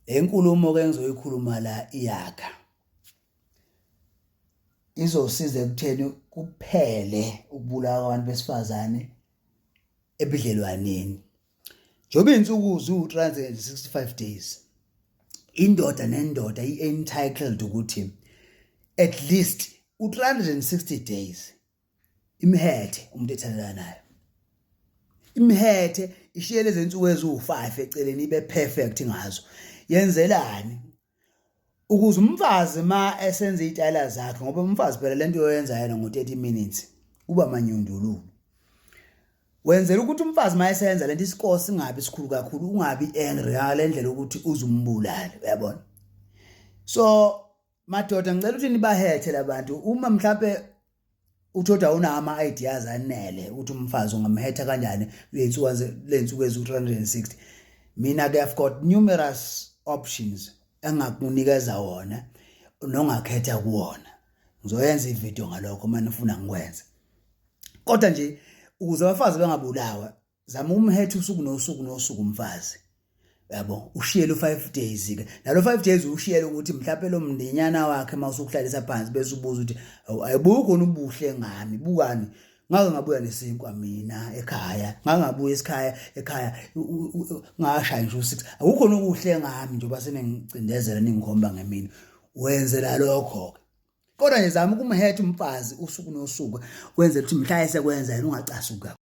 Enkulumo ke engizoyikhuluma la iyakha izosiza ekutheni kuphele ukubulawa kwabantu besifazane ebudlelwaneni. Njoba insuku zu-365 days, indoda nendoda i-entitled ukuthi at least u-360 days imhethe umuntu ethandana naye. Imhethe ishiye lezi insuku eziwu5 eceleni ibe perfect ngazo. Yenzelani? Ukuze umfazi ma esenza izitayela zakhe, ngoba umfazi phela lento oyenza yena ngo30 minutes uba manyundululu. Wenzela ukuthi umfazi ma esenza lento isikole singabi sikhulu kakhulu, ungabi angry ngalendlela ukuthi uzumbulala, uyabona? So madoda ngicela ukuthi nibahethe labantu uma mhlambe uthoda una ama ideas anele ukuthi umfazi ungamhetha kanjani lensuku ezu360. Mina ke I've got numerous options engakunikeza wona nongakhetha kuwona. Ngizoyenza ivideo ngalokho manje ufuna ngikwenze. Kodwa nje ukuze abafazi bengabulawa, zama umhethe usuku nosuku umfazi. Yabo, ushiyele u5 days ke. Nalo 5 days ushiyele ukuthi mhlawumbe lo mndinyana wakhe mawusukuhlalisa phansi bese ubuza ukuthi ayibukho ubuhle ngami, bukani? Ngake ngabuya nesinkwa mina ekhaya, ngake ngabuya ekhaya ngashaya nje u6. Akukho nokuhle ngami njengoba senengicindezela ningikhomba ngemini. Wenzela lokho. Kodwa nje zama ukumhetha umfazi usuku nosuku wenzela ukuthi mhla esekwenza yena ungacasuki.